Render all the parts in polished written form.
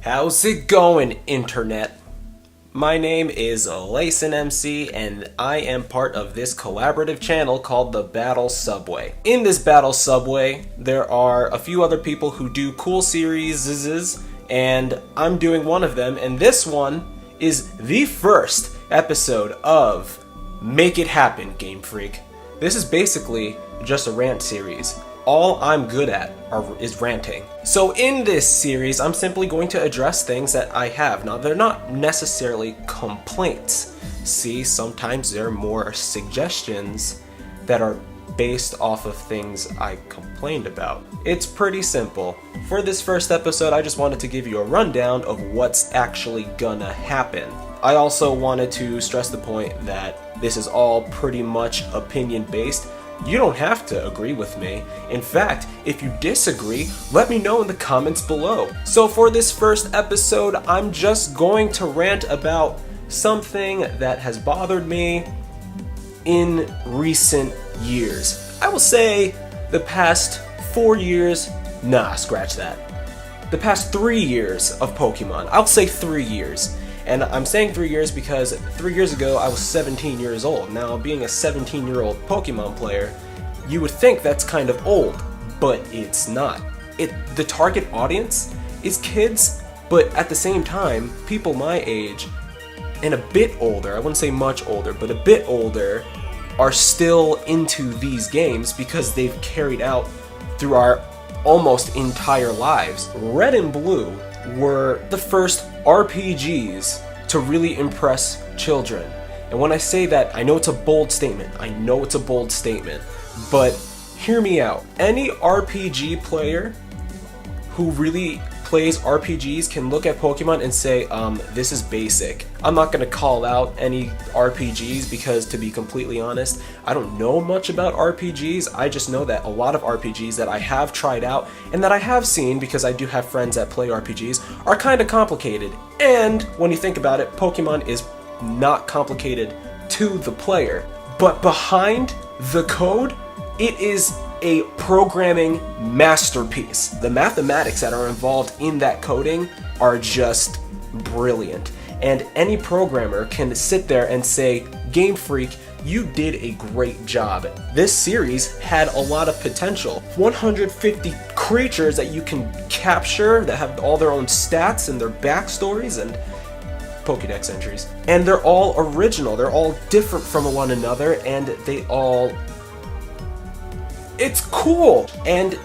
How's it going, Internet? My name is LacenMC, and I am part of this collaborative channel called the Battle Subway. In this Battle Subway, there are a few other people who do cool series, and I'm doing one of them, and this one is the first episode of Make It Happen, GameFreak. This is basically just a rant series. All I'm good at is ranting. So in this series, I'm simply going to address things that I have. Now, they're not necessarily complaints. See, sometimes they're more suggestions that are based off of things I complained about. It's pretty simple. For this first episode, I just wanted to give you a rundown of what's actually gonna happen. I also wanted to stress the point that this is all pretty much opinion-based. You don't have to agree with me. In fact, if you disagree, let me know in the comments below. So for this first episode, I'm just going to rant about something that has bothered me in recent years. I will say the past 4 years, nah, scratch that. The past 3 years of Pokemon. I'll say 3 years. And I'm saying 3 years because 3 years ago I was 17 years old. Now, being a 17-year-old Pokemon player, you would think that's kind of old, but it's not. The target audience is kids, but at the same time, people my age and a bit older, I wouldn't say much older, but a bit older, are still into these games because they've carried out through our almost entire lives. Red and Blue were the first RPGs to really impress children. And when I say that, I know it's a bold statement. But hear me out. Any RPG player who really plays RPGs can look at Pokemon and say, this is basic. I'm not gonna call out any RPGs because, to be completely honest, I don't know much about RPGs. I just know that a lot of RPGs that I have tried out and that I have seen, because I do have friends that play RPGs, are kind of complicated. And when you think about it, Pokemon is not complicated to the player. But behind the code, it is a programming masterpiece. The mathematics that are involved in that coding are just brilliant. And any programmer can sit there and say, GameFreak, you did a great job. This series had a lot of potential. 150 creatures that you can capture that have all their own stats and their backstories and Pokédex entries. And they're all original. They're all different from one another, and it's cool, and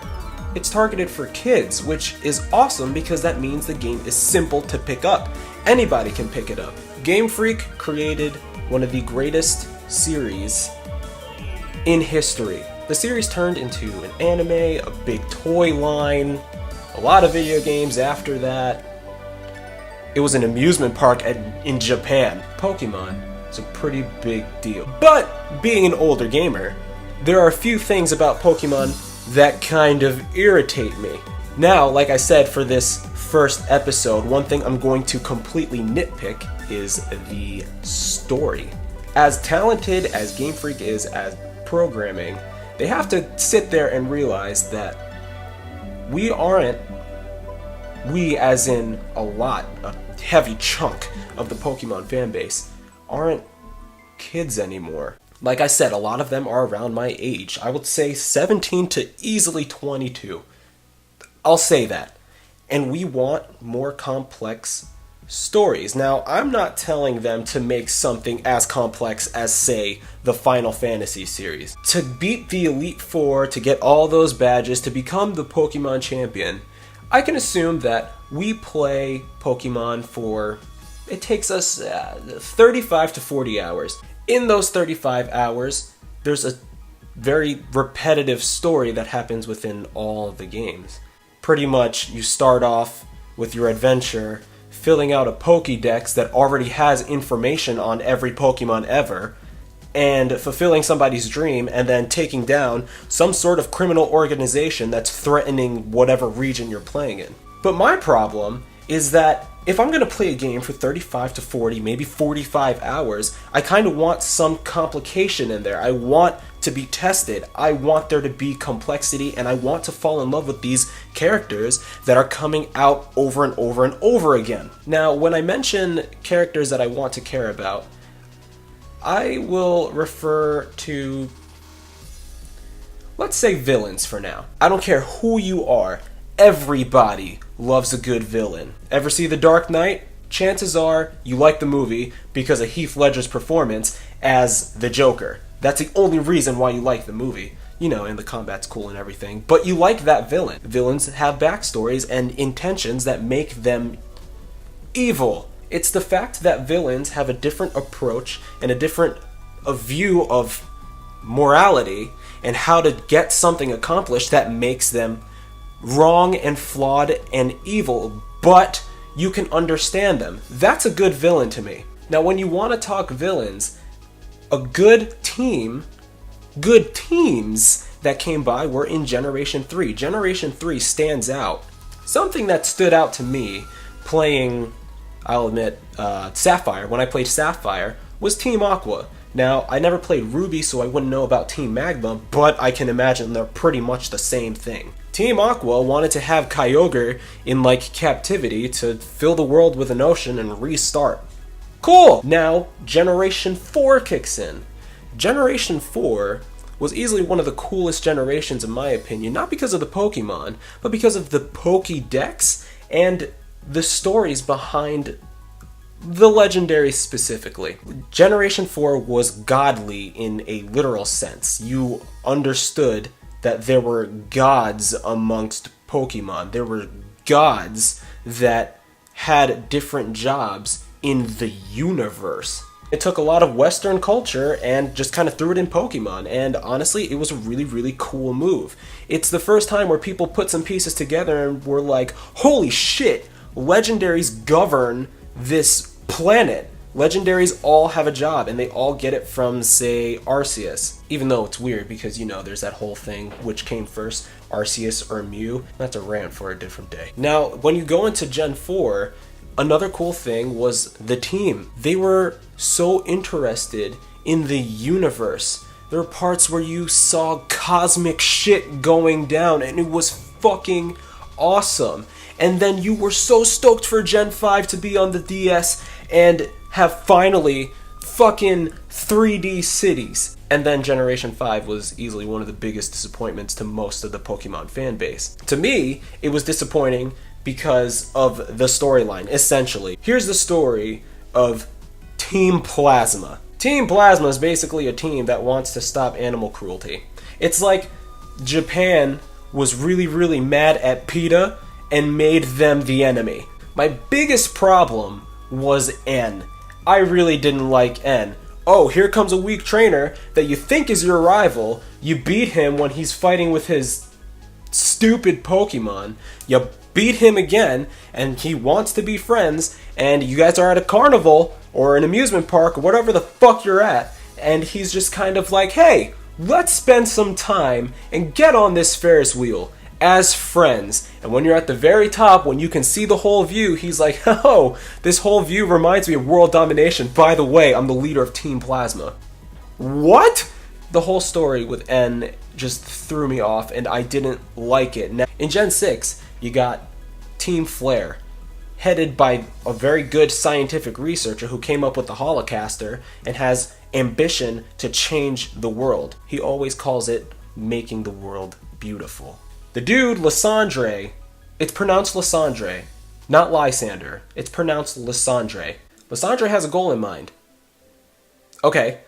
it's targeted for kids, which is awesome because that means the game is simple to pick up. Anybody can pick it up. GameFreak created one of the greatest series in history. The series turned into an anime, a big toy line, a lot of video games after that. It was an amusement park in Japan. Pokemon is a pretty big deal. But being an older gamer, there are a few things about Pokemon that kind of irritate me. Now, like I said, for this first episode, one thing I'm going to completely nitpick is the story. As talented as GameFreak is at programming, they have to sit there and realize that we as in a heavy chunk of the Pokemon fanbase, aren't kids anymore. Like I said, a lot of them are around my age. I would say 17 to easily 22. I'll say that. And we want more complex stories. Now, I'm not telling them to make something as complex as, say, the Final Fantasy series. To beat the Elite Four, to get all those badges, to become the Pokemon champion, I can assume that we play Pokemon for, it takes us 35 to 40 hours. In those 35 hours, there's a very repetitive story that happens within all the games. Pretty much, you start off with your adventure, filling out a Pokédex that already has information on every Pokemon ever, and fulfilling somebody's dream, and then taking down some sort of criminal organization that's threatening whatever region you're playing in. But my problem is that if I'm going to play a game for 35 to 40, maybe 45 hours, I kind of want some complication in there. I want to be tested. I want there to be complexity, and I want to fall in love with these characters that are coming out over and over and over again. Now, when I mention characters that I want to care about, I will refer to, let's say, villains for now. I don't care who you are. Everybody loves a good villain. Ever see The Dark Knight? Chances are you like the movie because of Heath Ledger's performance as the Joker. That's the only reason why you like the movie. You know, and the combat's cool and everything, but you like that villain. Villains have backstories and intentions that make them evil. It's the fact that villains have a different approach and a view of morality and how to get something accomplished that makes them wrong and flawed and evil, but you can understand them. That's a good villain to me. Now, when you want to talk villains, a good teams that came by were in Generation 3. Generation 3 stands out. Something that stood out to me playing, I'll admit, Sapphire, when I played Sapphire, was Team Aqua. Now, I never played Ruby, so I wouldn't know about Team Magma, but I can imagine they're pretty much the same thing. Team Aqua wanted to have Kyogre in, captivity to fill the world with an ocean and restart. Cool! Now, Generation 4 kicks in. Generation 4 was easily one of the coolest generations in my opinion, not because of the Pokemon, but because of the Pokédex and the stories behind the legendaries specifically. Generation 4 was godly in a literal sense. You understood that there were gods amongst Pokemon. There were gods that had different jobs in the universe. It took a lot of Western culture and just kind of threw it in Pokemon, and honestly, it was a really, really cool move. It's the first time where people put some pieces together and were like, holy shit, legendaries govern this planet. Legendaries all have a job, and they all get it from, say, Arceus. Even though it's weird because, there's that whole thing, which came first, Arceus or Mew? That's a rant for a different day. Now, when you go into Gen 4, another cool thing was the team. They were so interested in the universe. There were parts where you saw cosmic shit going down, and it was fucking awesome. And then you were so stoked for Gen 5 to be on the DS and have finally fucking 3D cities. And then Generation 5 was easily one of the biggest disappointments to most of the Pokemon fan base. To me, it was disappointing because of the storyline, essentially. Here's the story of Team Plasma. Team Plasma is basically a team that wants to stop animal cruelty. It's like Japan was really, really mad at PETA and made them the enemy. My biggest problem was N. I really didn't like N. Oh, here comes a weak trainer that you think is your rival. You beat him when he's fighting with his stupid Pokemon. You beat him again, and he wants to be friends, and you guys are at a carnival or an amusement park or whatever the fuck you're at, and he's just kind of like, hey, let's spend some time and get on this Ferris wheel as friends. And when you're at the very top, when you can see the whole view, he's like, oh, this whole view reminds me of world domination. By the way, I'm the leader of Team Plasma. What? The whole story with N just threw me off, and I didn't like it. Now, in Gen 6, you got Team Flare, headed by a very good scientific researcher who came up with the Holocaster and has ambition to change the world. He always calls it making the world beautiful. The dude, Lysandre, it's pronounced Lysandre, not Lysander. It's pronounced Lysandre. Lysandre has a goal in mind. Okay.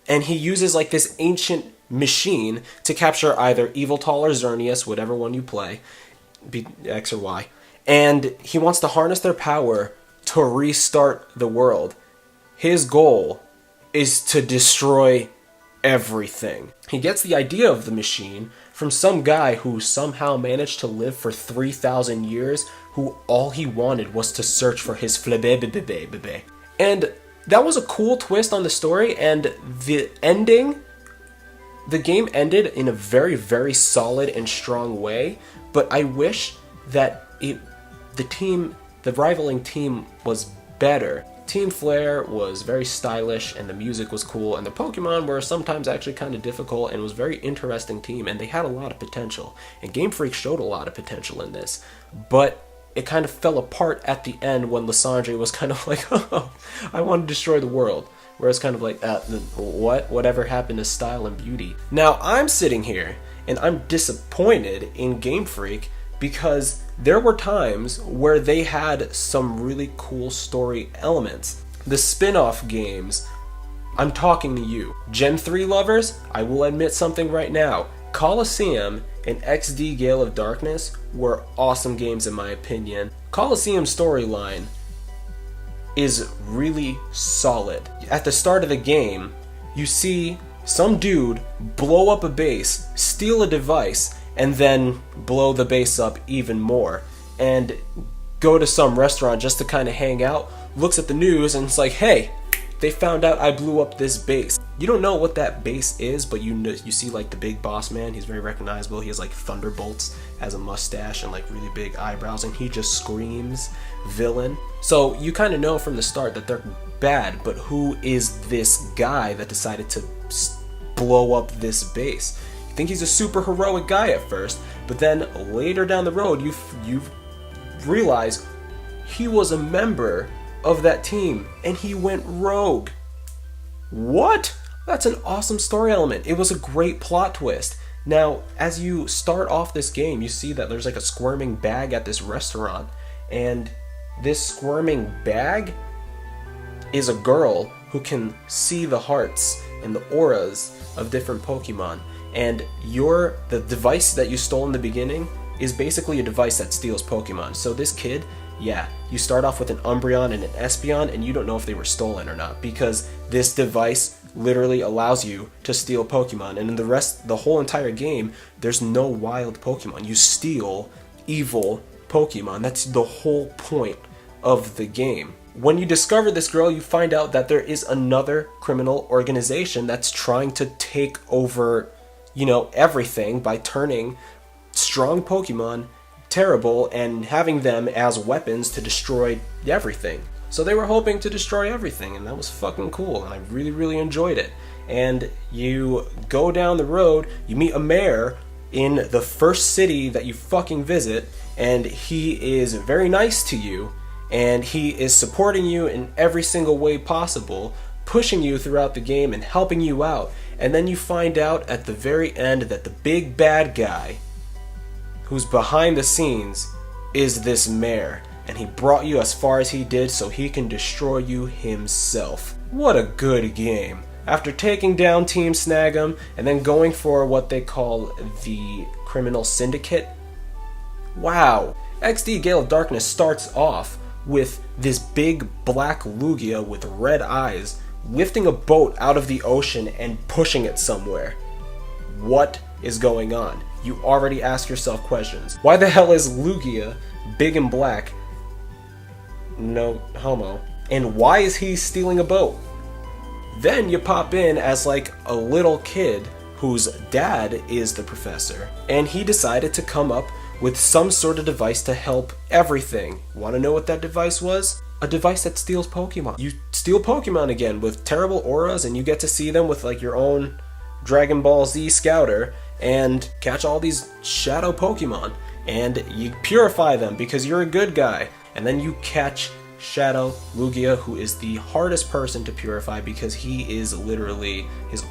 And he uses this ancient machine to capture either Eviltal or Xerneas, whatever one you play, be X or Y. And he wants to harness their power to restart the world. His goal is to destroy everything. He gets the idea of the machine from some guy who somehow managed to live for 3,000 years, who all he wanted was to search for his flebebebebebe. And that was a cool twist on the story, and the ending, the game ended in a very, very solid and strong way, but I wish that the team the rivaling team was better. Team Flare was very stylish and the music was cool, and the Pokemon were sometimes actually kind of difficult, and it was a very interesting team, and they had a lot of potential. And GameFreak showed a lot of potential in this, but it kind of fell apart at the end when Lysandre was kind of like, oh, I want to destroy the world. Whereas kind of like, whatever happened to style and beauty? Now I'm sitting here and I'm disappointed in GameFreak because there were times where they had some really cool story elements. The spin-off games, I'm talking to you. Gen 3 lovers, I will admit something right now. Colosseum and XD Gale of Darkness were awesome games in my opinion. Colosseum's storyline is really solid. At the start of the game, you see some dude blow up a base, steal a device, and then blow the base up even more, and go to some restaurant just to kind of hang out, looks at the news, and it's like, hey, they found out I blew up this base. You don't know what that base is, but you see like the big boss man. He's very recognizable. He has like thunderbolts, has a mustache, and like really big eyebrows, and he just screams villain. So you kind of know from the start that they're bad, but who is this guy that decided to blow up this base? You think he's a super heroic guy at first, but then later down the road you realize he was a member of that team and he went rogue. What? That's an awesome story element. It was a great plot twist. Now, as you start off this game, you see that there's like a squirming bag at this restaurant, and this squirming bag is a girl who can see the hearts and the auras of different Pokemon. And the device that you stole in the beginning is basically a device that steals Pokemon. So this kid, yeah, you start off with an Umbreon and an Espeon, and you don't know if they were stolen or not, because this device literally allows you to steal Pokemon. And in the whole entire game, there's no wild Pokemon. You steal evil Pokemon. That's the whole point of the game. When you discover this girl, you find out that there is another criminal organization that's trying to take over, everything by turning strong Pokemon terrible and having them as weapons to destroy everything. So they were hoping to destroy everything, and that was fucking cool, and I really, really enjoyed it. And you go down the road, you meet a mayor in the first city that you fucking visit, and he is very nice to you, and he is supporting you in every single way possible, pushing you throughout the game and helping you out. And then you find out at the very end that the big bad guy who's behind the scenes is this mayor, and he brought you as far as he did so he can destroy you himself. What a good game. After taking down Team Snag'em and then going for what they call the Criminal Syndicate, wow. XD Gale of Darkness starts off with this big black Lugia with red eyes lifting a boat out of the ocean and pushing it somewhere. What is going on? You already ask yourself questions. Why the hell is Lugia big and black? No homo. And why is he stealing a boat? Then you pop in as like a little kid whose dad is the professor, and he decided to come up with some sort of device to help everything. Want to know what that device was? A device that steals Pokemon. You steal Pokemon again with terrible auras, and you get to see them with like your own Dragon Ball Z Scouter and catch all these shadow Pokemon, and you purify them because you're a good guy. And then you catch Shadow Lugia, who is the hardest person to purify because he is literally, his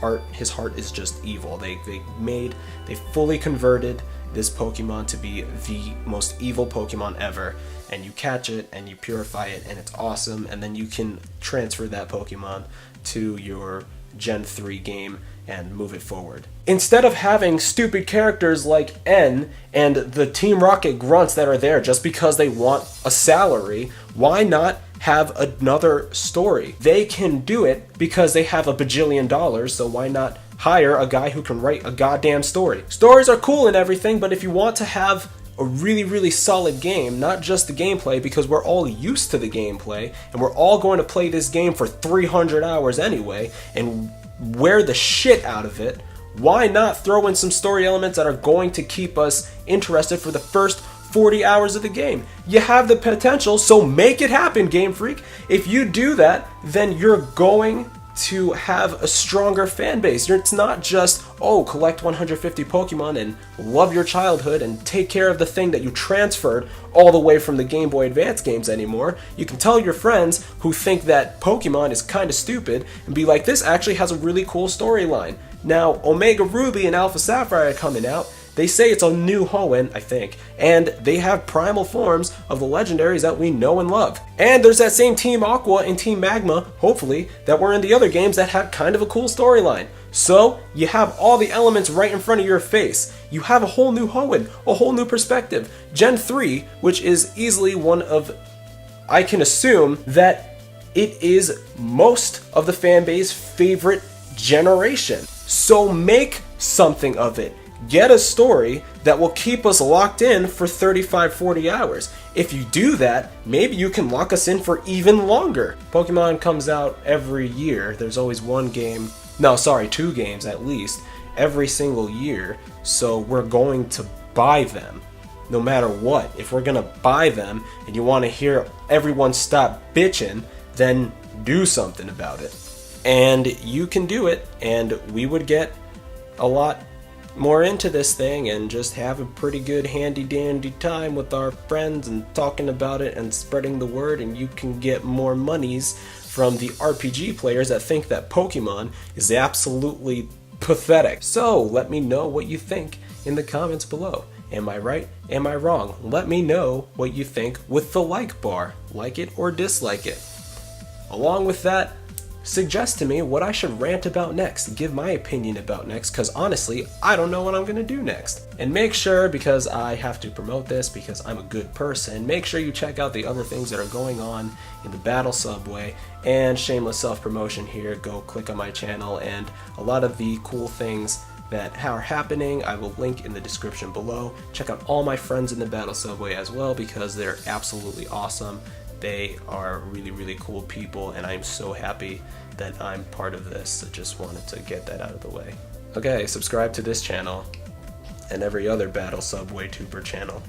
heart is just evil. They fully converted this Pokemon to be the most evil Pokemon ever, and you catch it and you purify it and it's awesome, and then you can transfer that Pokemon to your Gen 3 game and move it forward. Instead of having stupid characters like N and the Team Rocket grunts that are there just because they want a salary, why not have another story? They can do it because they have a bajillion dollars, so why not hire a guy who can write a goddamn story? Stories are cool and everything, but if you want to have a really, really solid game, not just the gameplay, because we're all used to the gameplay, and we're all going to play this game for 300 hours anyway, and wear the shit out of it, why not throw in some story elements that are going to keep us interested for the first 40 hours of the game. You have the potential, so make it happen, GameFreak. If you do that, then you're going to have a stronger fan base. It's not just, oh, collect 150 Pokemon and love your childhood and take care of the thing that you transferred all the way from the Game Boy Advance games anymore. You can tell your friends who think that Pokemon is kind of stupid and be like, this actually has a really cool storyline. Now, Omega Ruby and Alpha Sapphire are coming out. They say it's a new Hoenn, I think, and they have primal forms of the legendaries that we know and love. And there's that same Team Aqua and Team Magma, hopefully, that were in the other games that had kind of a cool storyline. So, you have all the elements right in front of your face. You have a whole new Hoenn, a whole new perspective. Gen 3, which is easily one of, I can assume, that it is most of the fanbase favorite generation. So make something of it. Get a story that will keep us locked in for 35-40 hours. If you do that, maybe you can lock us in for even longer. Pokemon comes out every year. There's always one game, no, sorry, 2 games at least, every single year. So we're going to buy them no matter what. If we're gonna buy them and you want to hear everyone stop bitching, then do something about it. And you can do it, and we would get a lot more into this thing and just have a pretty good handy dandy time with our friends and talking about it and spreading the word, and you can get more monies from the RPG players that think that Pokemon is absolutely pathetic. So let me know what you think in the comments below. Am I right? Am I wrong? Let me know what you think with the like bar. Like it or dislike it. Along with that, suggest to me what I should rant about next, give my opinion about next, because honestly, I don't know what I'm going to do next. And make sure, because I have to promote this because I'm a good person, make sure you check out the other things that are going on in the Battle Subway, and shameless self-promotion here, go click on my channel, and a lot of the cool things that are happening I will link in the description below. Check out all my friends in the Battle Subway as well, because they're absolutely awesome. They are really, really cool people, and I'm so happy that I'm part of this. I just wanted to get that out of the way. Okay, subscribe to this channel and every other Battle Subway Tuber channel.